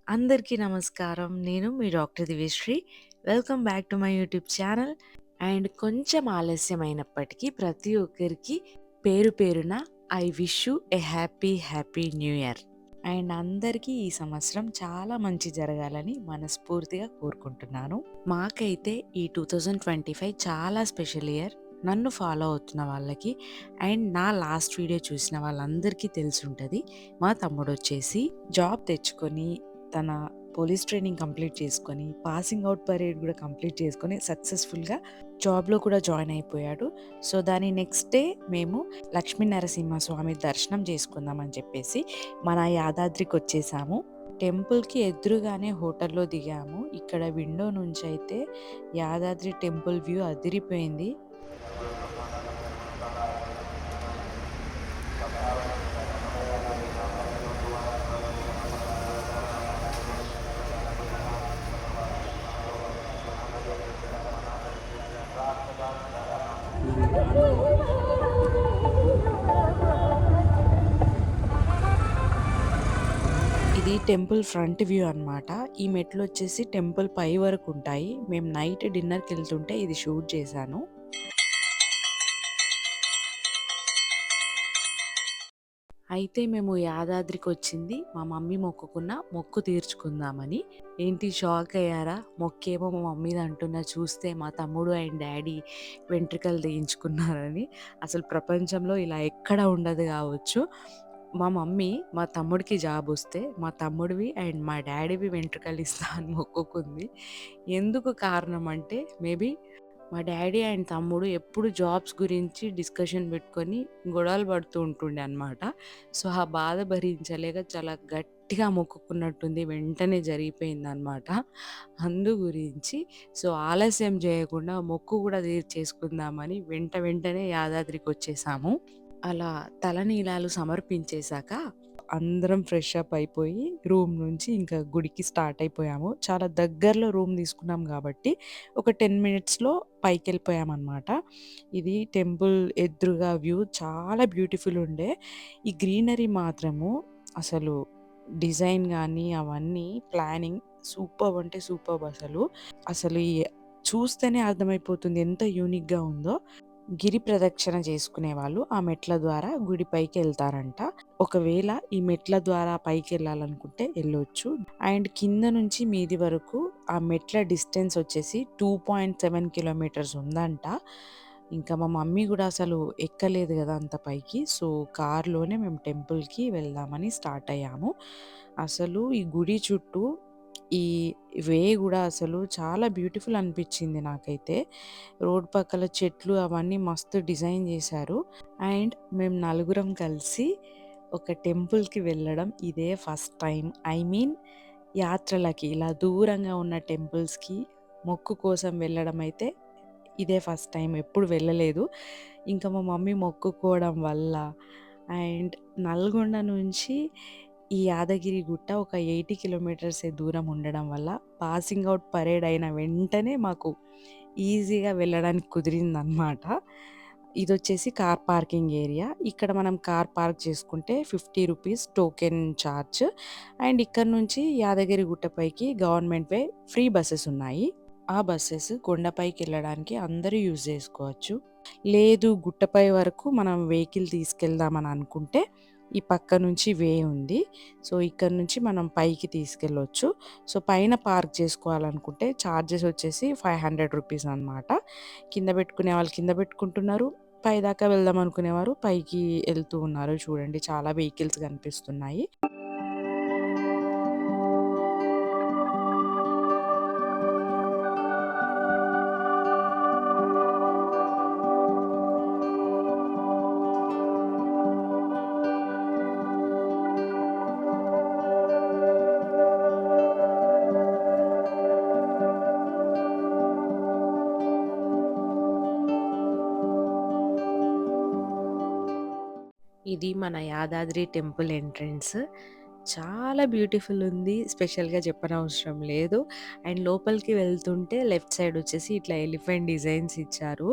అందరికీ నమస్కారం. నేను మీ doctor Divyashree. Welcome back to my YouTube channel. And కొంచెం ఆలస్యమైనప్పటికీ ప్రతి ఒక్కరికి పేరు పేరున I wish you a happy new year. And అందరికీ ఈ సంవత్సరం చాలా మంచి జరగాలని మనస్ఫూర్తిగా కోరుకుంటున్నాను. మాకైతే ఈ 2025 చాలా స్పెషల్ ఇయర్. నన్ను ఫాలో అవుతున్న వాళ్ళకి అండ్ నా లాస్ట్ వీడియో చూసిన వాళ్ళందరికీ తెలిసుంటుంది. మా తమ్ముడు వచ్చేసి జాబ్ తెచ్చుకొని తన పోలీస్ ట్రైనింగ్ కంప్లీట్ చేసుకొని పాసింగ్ అవుట్ పరేడ్ కూడా కంప్లీట్ చేసుకొని సక్సెస్ఫుల్గా జాబ్లో కూడా జాయిన్ అయిపోయాడు. సో దాని నెక్స్ట్ డే మేము లక్ష్మీ నరసింహస్వామి దర్శనం చేసుకుందామని చెప్పేసి మన యాదాద్రికి వచ్చేసాము. టెంపుల్కి ఎదురుగానే హోటల్లో దిగాము. ఇక్కడ విండో నుంచి అయితే యాదాద్రి టెంపుల్ వ్యూ అదిరిపోయింది. ఇది టెంపుల్ ఫ్రంట్ వ్యూ అన్నమాట. ఈ మెట్లు వచ్చేసి టెంపుల్ పై వరకు ఉంటాయి. మేము నైట్ డిన్నర్కి వెళ్తుంటే ఇది షూట్ చేశాను. అయితే మేము యాదాద్రికి వచ్చింది మా మమ్మీ మొక్కుకున్న మొక్కు తీర్చుకుందామని. ఏంటి షాక్ అయ్యారా? మొక్కేమో మా మమ్మీది అంటున్నా, చూస్తే మా తమ్ముడు అండ్ డాడీ వెంట్రుకలు తీయించుకున్నారని. అసలు ప్రపంచంలో ఇలా ఎక్కడ ఉండదు కావచ్చు. మా మమ్మీ మా తమ్ముడికి జాబ్ వస్తే మా తమ్ముడివి అండ్ మా డాడీవి వెంట్రుకలు ఇస్తా అని మొక్కుకుంది. ఎందుకు కారణం అంటే మేబీ మా డాడీ అండ్ తమ్ముడు ఎప్పుడు జాబ్స్ గురించి డిస్కషన్ పెట్టుకొని గొడవలు పడుతూ ఉంటుండే అనమాట. సో ఆ బాధ భరించలేక చాలా గట్టిగా మొక్కుకున్నట్టుంది. వెంటనే జరిగిపోయిందనమాట. అందు గురించి సో ఆలస్యం చేయకుండా మొక్కు కూడా తీర్చేసుకుందామని వెంటనే యాదాద్రికి వచ్చేసాము. అలా తలనీలాలు సమర్పించేశాక అందరం ఫ్రెష్ అప్ అయిపోయి రూమ్ నుంచి ఇంకా గుడికి స్టార్ట్ అయిపోయాము. చాలా దగ్గరలో రూమ్ తీసుకున్నాం కాబట్టి ఒక 10 మినిట్స్‌లో పైకెళ్ళిపోయామన్నమాట. ఇది టెంపుల్ ఎదురుగా వ్యూ చాలా బ్యూటిఫుల్ ఉండే. ఈ గ్రీనరీ మాత్రము అసలు డిజైన్ గానీ అవన్నీ ప్లానింగ్ సూపర్బ్ అంటే సూపర్బ్ అసలు. అసలు చూస్తేనే అర్థమైపోతుంది ఎంత యూనిక్‌గా ఉందో. గిరి ప్రదక్షిణ చేసుకునే వాళ్ళు ఆ మెట్ల ద్వారా గుడి పైకి వెళ్తారంట. ఒకవేళ ఈ మెట్ల ద్వారా పైకి వెళ్ళాలనుకుంటే వెళ్ళొచ్చు. అండ్ కింద నుంచి మీది వరకు ఆ మెట్ల డిస్టెన్స్ వచ్చేసి 2.7 కిలోమీటర్స్ ఉందంట. ఇంకా మా మమ్మీ కూడా అసలు ఎక్కలేదు కదా అంత పైకి. సో కార్లోనే మేము టెంపుల్కి వెళ్దామని స్టార్ట్ అయ్యాము. అసలు ఈ గుడి చుట్టూ ఈ వే కూడా అసలు చాలా బ్యూటిఫుల్ అనిపించింది నాకైతే. రోడ్ పక్కల చెట్లు అవన్నీ మస్తు డిజైన్ చేశారు. అండ్ మేము నలుగురం కలిసి ఒక టెంపుల్కి వెళ్ళడం ఇదే ఫస్ట్ టైం. ఐ మీన్ యాత్రలకి ఇలా దూరంగా ఉన్న టెంపుల్స్కి మొక్కు కోసం వెళ్ళడం అయితే ఇదే ఫస్ట్ టైం. ఎప్పుడు వెళ్ళలేదు. ఇంకా మా మమ్మీ మొక్కుకోవడం వల్ల అండ్ నల్గొండ నుంచి ఈ యాదగిరి గుట్ట ఒక 80 కిలోమీటర్సే దూరం ఉండడం వల్ల పాసింగ్ అవుట్ పరేడ్ అయిన వెంటనే మాకు ఈజీగా వెళ్ళడానికి కుదిరిందనమాట. ఇదొచ్చేసి కార్ పార్కింగ్ ఏరియా. ఇక్కడ మనం కార్ పార్క్ చేసుకుంటే 50 రూపీస్ టోకెన్ ఛార్జ్. అండ్ ఇక్కడ నుంచి యాదగిరి గుట్టపైకి గవర్నమెంట్ వే ఫ్రీ బసెస్ ఉన్నాయి. ఆ బసెస్ కొండపైకి వెళ్ళడానికి అందరూ యూజ్ చేసుకోవచ్చు. లేదు గుట్టపై వరకు మనం వెహికల్ తీసుకెళ్దామని అనుకుంటే ఈ పక్క నుంచి వే ఉంది. సో ఇక్కడ నుంచి మనం పైకి తీసుకెళ్ళొచ్చు. సో పైన పార్క్ చేసుకోవాలనుకుంటే ఛార్జెస్ వచ్చేసి 500 రూపీస్ అనమాట. కింద పెట్టుకునే వాళ్ళు కింద పెట్టుకుంటున్నారు. పై దాకా వెళ్దాం అనుకునేవారు పైకి వెళ్తూ ఉన్నారు. చూడండి చాలా వెహికల్స్ కనిపిస్తున్నాయి. ఇది మన యాదాద్రి టెంపుల్ ఎంట్రన్స్. చాలా బ్యూటిఫుల్ ఉంది. స్పెషల్‌గా చెప్పనవసరం లేదు. అండ్ లోపలికి వెళ్తుంటే లెఫ్ట్ సైడ్ వచ్చేసి ఇట్లా ఎలిఫెంట్ డిజైన్స్ ఇచ్చారు.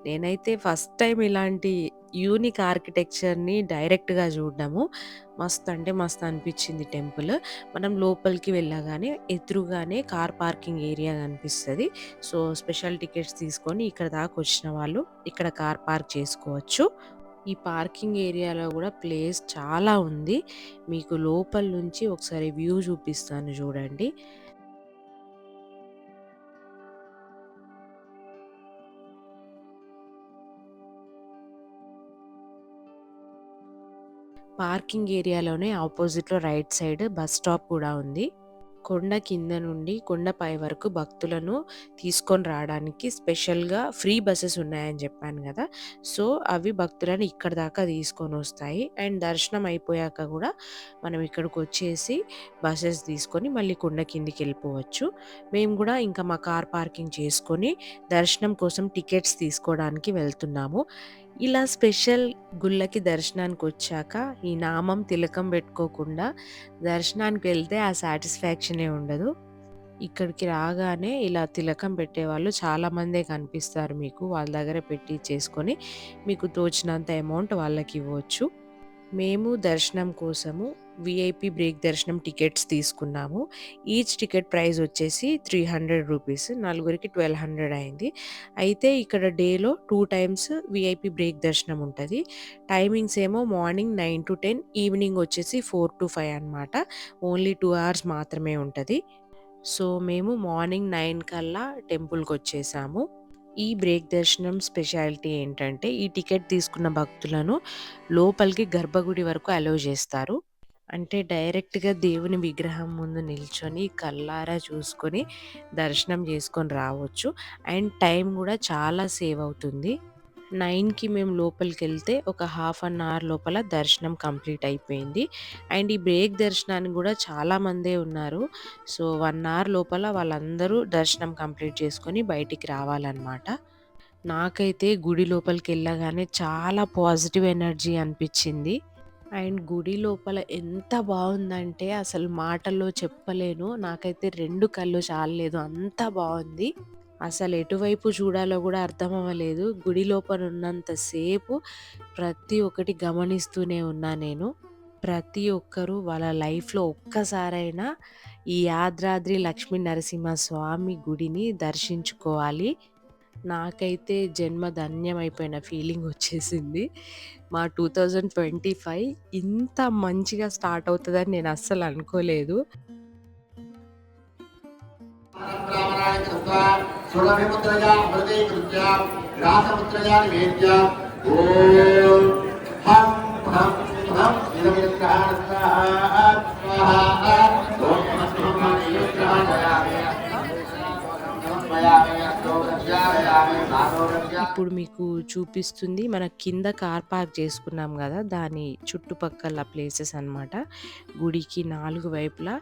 నేనైతే ఫస్ట్ టైమ్ ఇలాంటి యూనిక్ ఆర్కిటెక్చర్‌ని డైరెక్ట్‌గా చూడడము. మస్త్ అంటే మస్త్ అనిపించింది టెంపుల్. మనం లోపలికి వెళ్ళగానే ఎదురుగానే కార్ పార్కింగ్ ఏరియా కనిపిస్తది. సో, స్పెషల్ టికెట్స్ తీసుకొని ఇక్కడ దాకా వచ్చిన వాళ్ళు ఇక్కడ కార్ పార్క్ చేసుకోవచ్చు. ఈ పార్కింగ్ ఏరియాలో గూడా ప్లేస్ చాలా ఉంది. మీకు లోపల నుంచి ఒకసారి వ్యూ చూపిస్తాను చూడండి. పార్కింగ్ ఏరియాలోనే అపోజిట్‌లో రైట్ సైడ్ బస్ స్టాప్ కూడా ఉంది. కొండ కింద నుండి కొండపై వరకు భక్తులను తీసుకొని రావడానికి స్పెషల్‌గా ఫ్రీ బసెస్ ఉన్నాయని చెప్పాను గదా! సో, అవి భక్తులను ఇక్కడి దాకా తీసుకొనొస్తాయి. అండ్ దర్శనం అయిపోయాక గూడా మనం ఇక్కడికొచ్చేసి బసెస్ తీసుకొని మళ్ళీ కొండ కిందికెళ్ళిపోవచ్చు. మేము గూడా ఇంకా మా కార్ పార్కింగ్ చేసుకొని దర్శనం కోసం టికెట్స్ తీసుకోవడానికి వెళ్తున్నాము. ఇలా స్పెషల్ గుళ్ళకి దర్శనానికొచ్చాక ఈ నామం తిలకం పెట్టుకోకుండా దర్శనానికి వెళ్తే ఆ సాటిస్ఫాక్షనే ఉండదు. ఇక్కడికి రాగానే ఇలా తిలకం పెట్టేవాళ్ళు చాలామందే కనిపిస్తారు మీకు. వాళ్ళ దగ్గర పెట్టిచ్చేసుకొని మీకు తోచినంత అమౌంట్ వాళ్ళకివ్వచ్చు. మేము దర్శనం కోసము వీఐపీ బ్రేక్ దర్శనం టికెట్స్ తీసుకున్నాము. ఈచ్ టికెట్ ప్రైస్ వచ్చేసి రూ. 300 నలుగురికి 1200 అయింది. అయితే ఇక్కడ డేలో 2 టైమ్స్ వీఐపీ బ్రేక్ దర్శనం ఉంటది. టైమింగ్స్ ఏమో మార్నింగ్ 9-10 ఈవినింగ్ వచ్చేసి 4-5 అనమాట. ఓన్లీ 2 అవర్స్ మాత్రమే ఉంటది. సో, మేము మార్నింగ్ 9 కల్లా టెంపుల్‌కొచ్చేసాము. ఈ బ్రేక్ దర్శనం స్పెషాలిటీ ఏంటంటే, ఈ టికెట్ తీసుకున్న భక్తులను లోపలికి గర్భగుడి వరకు అలౌ చేస్తారు. అంటే డైరెక్ట్‌గా దేవుని విగ్రహం ముందు నిల్చొని కళ్ళారా చూసుకొని దర్శనం చేసుకొని రావచ్చు. అండ్ టైం గూడా చాలా సేవ్ అవుతుంది. 9కి మేము లోపలికెళ్తే ఒక హాఫ్ అన్ అవర్ లోపల దర్శనం కంప్లీట్ అయిపోయింది. అండ్ ఈ బ్రేక్ దర్శనానికి గూడా చాలా మందే ఉన్నారు. సో, 1 అవర్ లోపల వాళ్ళందరూ దర్శనం కంప్లీట్ చేసుకొని బయటికి రావాలన్నమాట. నాకైతే గుడి లోపలికెళ్ళగానే చాలా పాజిటివ్ ఎనర్జీ అనిపిచ్చింది. అండ్ గుడి లోపల ఎంత బావుందంటే అసలు మాటల్లో చెప్పలేను. నాకైతే 2 కళ్ళు చాలలేదు. అంత బావుంది. అసలు ఎటువైపు చూడాలో గూడా అర్థం అవ్వలేదు. గుడి లోపల ఉన్నంత సేపు ప్రతి ఒక్కటి గమనిస్తూనే ఉన్నా నేను. ప్రతి ఒక్కరు వాళ్ళ లైఫ్‌లో ఒక్కసారైనా ఈ యాదాద్రి లక్ష్మీ నరసింహస్వామి గుడిని దర్శించుకోవాలి. నాకైతే జన్మ ధన్యమైపోయిన ఫీలింగ్ వచ్చేసింది. మా 2025 ఇంత మంచిగా స్టార్ట్ అవుతదని నేను అస్సలు అనుకోలేదు. సురభిముద్రయా అమృతీకృత్య రాసముద్రయా నివేద్య ఓం హం హం హం ఇదమిత్రః స్వాహా స్వాహా ఓం నమః ఇప్పుడు మీకు చూపిస్తుంది మన కింద కార్ పార్క్ చేసుకున్నాం గదా! దాని చుట్టుపక్కల ప్లేసెస్ అన్నమాట. గుడికి 4 వైపులా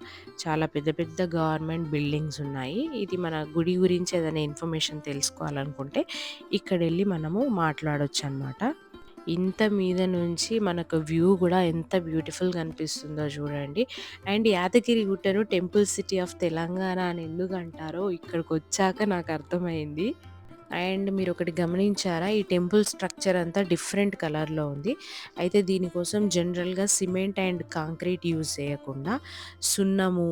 చాలా పెద్ద పెద్ద గవర్నమెంట్ బిల్డింగ్స్ ఉన్నాయి. ఇది మన గుడి గురించి ఏదైనా ఇన్ఫర్మేషన్ తెలుసుకోవాలనుకుంటే ఇక్కడెళ్ళి మనము మాట్లాడొచ్చన్నమాట. ఇంత మీద నుంచి మనకు వ్యూ గూడా ఎంత బ్యూటిఫుల్‌గా అనిపిస్తుందో చూడండి. అండ్ యాదగిరిగుట్టను టెంపుల్ సిటీ ఆఫ్ తెలంగాణ అని ఎందుకంటారో ఇక్కడికొచ్చాక నాకర్థమైంది. అండ్ మీరొకటి గమనించారా? ఈ టెంపుల్ స్ట్రక్చర్ అంతా డిఫరెంట్ కలర్‌లో ఉంది. అయితే దీనికోసం జనరల్‌గా సిమెంట్ అండ్ కాంక్రీట్ యూజ్ చేయకుండా సున్నము,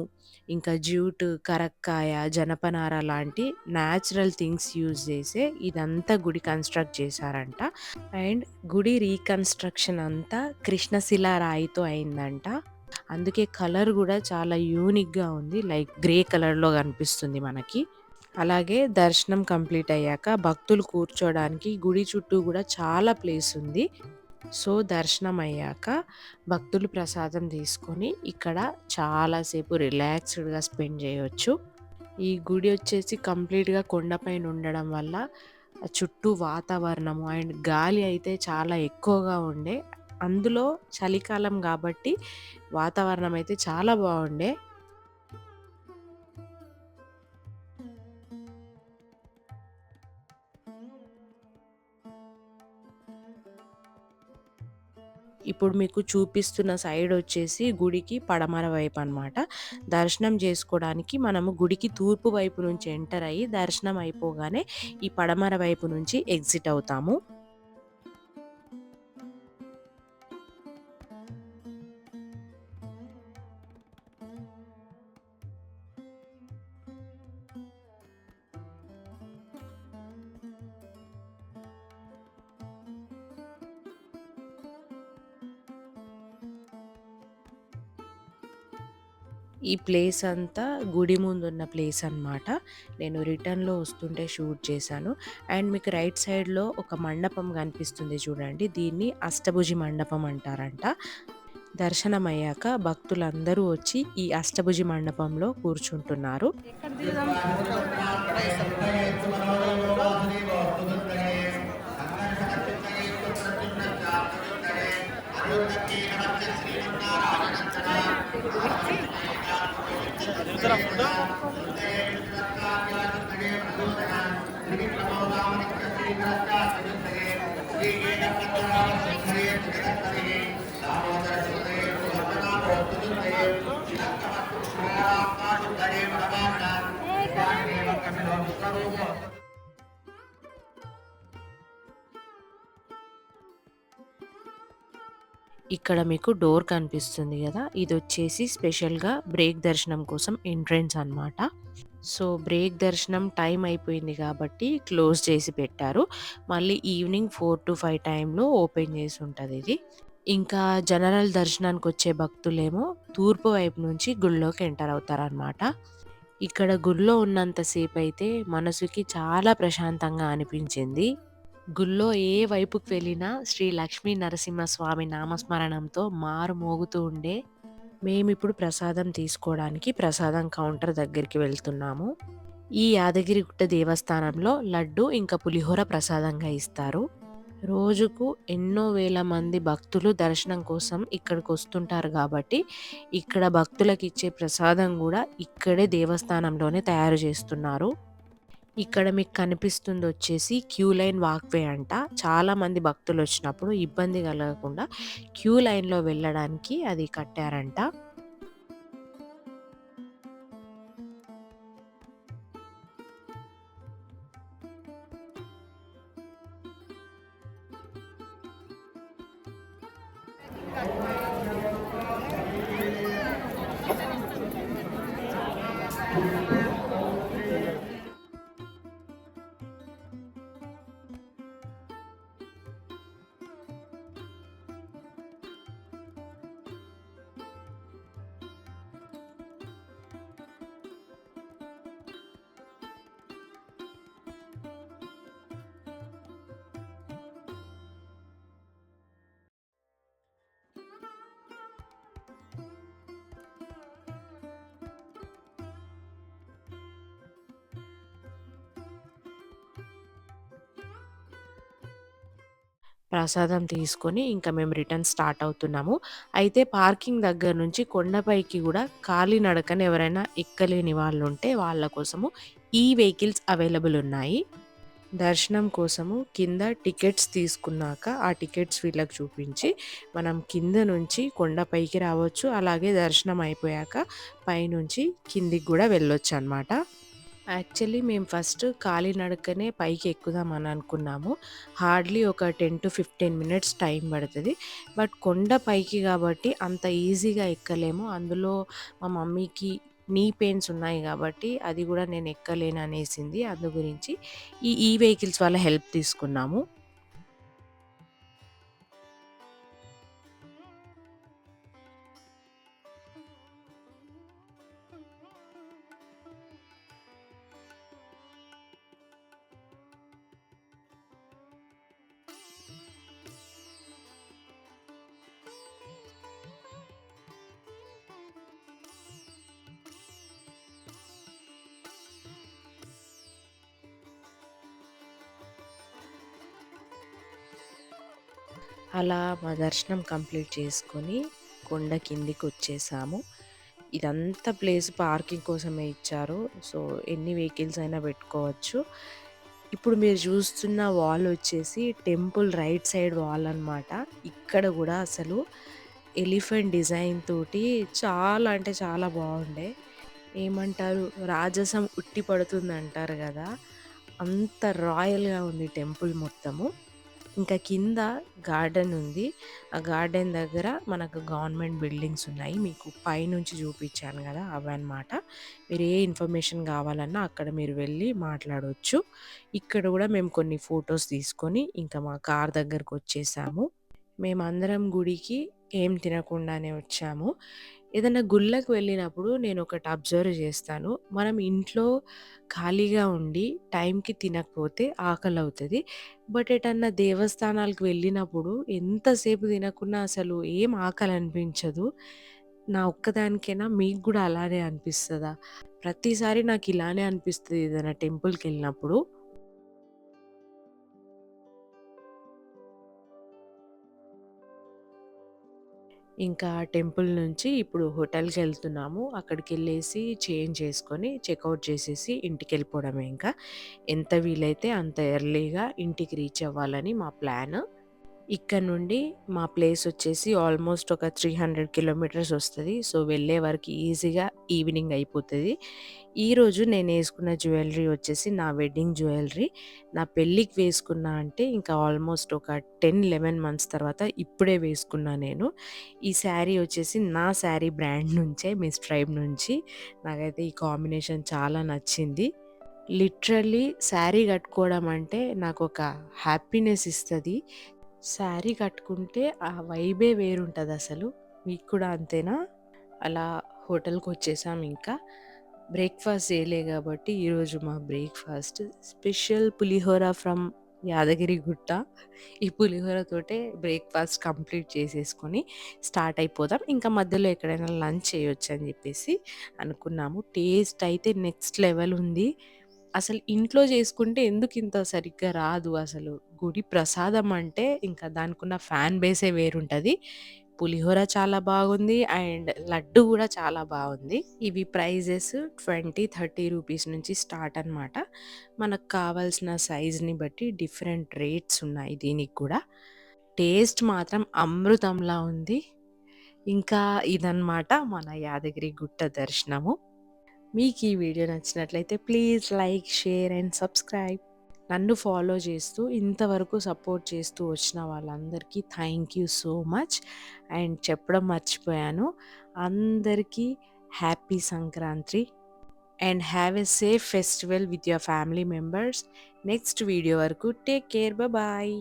ఇంకా జ్యూట్, కరక్కాయ, జనపనార లాంటి న్యాచురల్ థింగ్స్ యూజ్ చేసే ఇదంతా గుడి కన్‌స్ట్రక్ట్ చేశారంట. అండ్ గుడి రీకన్‌స్ట్రక్షన్ అంతా కృష్ణశిలా రాయితో అయిందంట. అందుకే కలర్ గూడా చాలా యూనిక్‌గా ఉంది. లైక్ గ్రే కలర్‌లో కనిపిస్తుంది మనకి. అలాగే దర్శనం కంప్లీట్ అయ్యాక భక్తులు కూర్చోడానికి గుడి చుట్టూ గూడా చాలా ప్లేస్ ఉంది. సో, దర్శనం అయ్యాక భక్తులు ప్రసాదం తీసుకొని ఇక్కడ చాలా సేపు రిలాక్స్‌డ్‌గా స్పెండ్ చేయొచ్చు. ఈ గుడి వచ్చేసి కంప్లీట్‌గా కొండపైన ఉండడం వల్ల చుట్టూ వాతావరణము అండ్ గాలి అయితే చాలా ఎక్కువగా ఉండే. అందులో చలికాలం గాబట్టి వాతావరణం అయితే చాలా బావుండే. ఇప్పుడు మీకు చూపిస్తున్న సైడ్ వచ్చేసి గుడికి పడమర వైపు అన్నమాట. దర్శనం చేసుకోవడానికి మనము గుడికి తూర్పు వైపు నుంచి ఎంటర్ అయ్యి దర్శనం అయిపోగానే ఈ పడమర వైపు నుంచి ఎగ్జిట్ అవుతాము. ఈ ప్లేస్ అంతా గుడి ముందున్న ప్లేస్ అన్నమాట. నేను రిటర్న్‌లో వస్తుంటే షూట్ చేశాను. అండ్ మీకు రైట్ సైడ్‌లో ఒక మండపం కనిపిస్తుంది చూడండి. దీన్ని అష్టభుజి మండపం అంటారంట. దర్శనమయ్యాక భక్తులందరూ వచ్చి ఈ అష్టభుజి మండపంలో కూర్చుంటున్నారు. ఇక్కడ మీకు డోర్ కనిపిస్తుంది గదా! ఇదొచ్చేసి స్పెషల్‌గా బ్రేక్ దర్శనం కోసం ఎంట్రన్స్ అన్నమాట. సో, బ్రేక్ దర్శనం టైం అయిపోయింది కాబట్టి క్లోజ్ చేసి పెట్టారు. మళ్ళీ ఈవినింగ్ 4-5 టైంలో ఓపెన్ చేసుంటదిది. ఇంకా జనరల్ దర్శనానికొచ్చే భక్తులేమో తూర్పు వైపు నుంచి గుడిలోకి ఎంటర్ అవుతారనమాట. ఇక్కడ గుడిలో ఉన్నంత సేపయితే మనసుకి చాలా ప్రశాంతంగా అనిపించింది. గుడిలో ఏ వైపుకి వెళ్ళినా శ్రీ లక్ష్మీ నరసింహస్వామి నామస్మరణంతో మారుమోగుతూ ఉండే. మేమిప్పుడు ప్రసాదం తీసుకోవడానికి ప్రసాదం కౌంటర్ దగ్గరికి వెళ్తున్నాము. ఈ యాదగిరిగుట్ట దేవస్థానంలో లడ్డు ఇంకా పులిహోర ప్రసాదంగా ఇస్తారు. రోజుకు ఎన్నో వేల మంది భక్తులు దర్శనం కోసం ఇక్కడికొస్తుంటారు గాబట్టి, ఇక్కడ భక్తులకిచ్చే ప్రసాదం గూడా ఇక్కడే దేవస్థానంలోనే తయారు జేస్తున్నారు. ఇక్కడ మీకు కనిపిస్తుందొచ్చేసి క్యూ లైన్ వాక్‌వే అంట. చాలా మంది భక్తులొచ్చినప్పుడు ఇబ్బంది కలగకుండా క్యూ లైన్‌లో వెళ్ళడానికి అది కట్టారంట. ప్రసాదం తీసుకొని ఇంకా మేము రిటర్న్ స్టార్ట్ అవుతున్నాము. అయితే పార్కింగ్ దగ్గర నుంచి కొండపైకి గూడా కాలినడకన ఎవరైనా ఎక్కలేని వాళ్ళుంటే వాళ్ళ కోసము ఈ వెహికల్స్ అవైలబుల్ ఉన్నాయి. దర్శనం కోసము కింద టికెట్స్ తీసుకున్నాక, ఆ టికెట్స్ వీళ్ళకి చూపించి, మనం కింద నుంచి కొండపైకి రావచ్చు. అలాగే దర్శనం అయిపోయాక పైనుంచి కిందికి గూడా వెళ్ళొచ్చనమాట. యాక్చువల్లీ మేము ఫస్ట్ కాలినడకనే పైకి ఎక్కుదామని అనుకున్నాము. హార్డ్‌లీ ఒక 10-15 మినిట్స్ టైం పడతది. బట్ కొండ పైకి కాబట్టి అంత ఈజీగా ఎక్కలేము. అందులో మా మమ్మీకి నీ పెయిన్స్ ఉన్నాయి గాబట్టి అది గూడా నేను ఎక్కలేననేసింది. అందు గురించి ఈ వెహికల్స్ వాళ్ళ హెల్ప్ తీసుకున్నాము. అలా మా దర్శనం కంప్లీట్ చేసుకొని కొండ కిందికొచ్చేసాము. ఇదంతా ప్లేస్ పార్కింగ్ కోసమే ఇచ్చారు. సో, ఎన్ని వెహికల్స్ అయినా పెట్టుకోవచ్చు. ఇప్పుడు మీరు చూస్తున్న వాల్ వచ్చేసి టెంపుల్ రైట్ సైడ్ వాల్ అన్నమాట. ఇక్కడ గూడా అసలు ఎలిఫెంట్ డిజైన్ తోటి చాలా అంటే చాలా బాగుండే. ఏమంటారు, రాజసం ఉట్టి పడుతుందంటారు గదా! అంత రాయల్‌గా ఉంది టెంపుల్ మొత్తము. ఇంకా కింద గార్డెన్ ఉంది. ఆ గార్డెన్ దగ్గర మనకు గవర్నమెంట్ బిల్డింగ్స్ ఉన్నాయి. మీకు పైనుంచి చూపించాను గదా! అవన్నమాట. మీరు ఏ ఇన్ఫర్మేషన్ కావాలన్నా అక్కడ మీరు వెళ్ళి మాట్లాడొచ్చు. ఇక్కడ గూడా మేము కొన్ని ఫోటోస్ తీసుకొని ఇంకా మా కార్ దగ్గరకొచ్చేసాము. మేమందరం గుడికి ఏం తినకుండానే వచ్చాము. ఏదైనా గుళ్ళకి వెళ్ళినప్పుడు నేనొకటి అబ్జర్వ్ చేస్తాను. మనం ఇంట్లో ఖాళీగా ఉండి టైంకి తినకపోతే ఆకలవుతది. బట్ ఎటన్నా దేవస్థానాలకు వెళ్ళినప్పుడు ఎంతసేపు తినకున్నా అసలు ఏం ఆకలనిపించదు. నా ఒక్కదానికేనా? మీకు గూడా అలానే అనిపిస్తదా? ప్రతిసారి నాకిలానే అనిపిస్తది ఏదైనా టెంపుల్‌కెళ్ళినప్పుడు. ఇంకా టెంపుల్ నుంచి ఇప్పుడు హోటల్‌కెళ్తున్నాము. అక్కడికెళ్ళేసి చేంజ్ చేసుకొని, చెకౌట్ చేసేసి ఇంటికెళ్ళిపోవడమే ఇంకా. ఎంత వీలైతే అంత ఎర్లీగా ఇంటికి రీచ్ అవ్వాలని మా ప్లాన్. ఇక్కడ నుండి మా ప్లేస్ వచ్చేసి ఆల్మోస్ట్ ఒక 300 కిలోమీటర్స్ వస్తది. సో, వెళ్ళే వరకు ఈజీగా ఈవినింగ్ అయిపోతది. ఈరోజు నేనేసుకున్న జ్యువెలరీ వచ్చేసి నా వెడ్డింగ్ జ్యువెలరీ. నా పెళ్ళికి వేసుకున్నా అంటే ఇంకా ఆల్మోస్ట్ ఒక 10, 11 మంత్స్ తర్వాత ఇప్పుడే వేసుకున్నా నేను. ఈ శారీ వచ్చేసి నా శారీ బ్రాండ్ నుంచే, మిస్ ట్రైబ్ నుంచి. నాకైతే ఈ కాంబినేషన్ చాలా నచ్చింది. లిటరల్లీ శారీ కట్టుకోవడం అంటే నాకొక హ్యాపీనెస్ ఇస్తది. శారీ కట్టుకుంటే ఆ వైబే వేరుంటదసలు. మీకు కూడా అంతేనా? అలా హోటల్‌కొచ్చేసాం ఇంకా. బ్రేక్‌ఫాస్ట్ చేయలే గాబట్టి ఈరోజు మా breakfast special pulihora from Yadagirigutta. ఈ పులిహోర తోటే బ్రేక్‌ఫాస్ట్ కంప్లీట్ చేసేసుకొని స్టార్ట్ అయిపోదాం. ఇంకా మధ్యలో ఎక్కడైనా లంచ్ చేయొచ్చని జెప్పేసి అనుకున్నాము. టేస్ట్ అయితే నెక్స్ట్ లెవెల్ ఉంది. అసలు ఇంట్లో చేసుకుంటే ఎందుకింత సరిగ్గా రాదు అసలు. గుడి ప్రసాదం అంటే ఇంకా దానికున్న ఫ్యాన్ బేసే వేరుంటది. పులిహోర చాలా బాగుంది. అండ్ లడ్డు గూడా చాలా బావుంది. ఇవి ప్రైజెస్ 20, 30 రూపీస్ నుంచి స్టార్ట్ అనమాట. మనకు కావాల్సిన సైజ్‌ని బట్టి డిఫరెంట్ రేట్స్ ఉన్నాయి దీనికి కూడా. టేస్ట్ మాత్రం అమృతంలా ఉంది. ఇంకా ఇదన్నమాట మన యాదగిరి గుట్ట దర్శనము. మీకు ఈ వీడియో నచ్చినట్లయితే please like, share and subscribe. నన్ను ఫాలో చేస్తూ ఇంతవరకు సపోర్ట్ చేస్తూ వచ్చిన వాళ్ళందరికీ thank you so much. And చెప్పడం మర్చిపోయాను, అందరికీ happy Sankranti and have a safe festival with your family members. Next video వరకు టేక్ కేర్. బాయ్.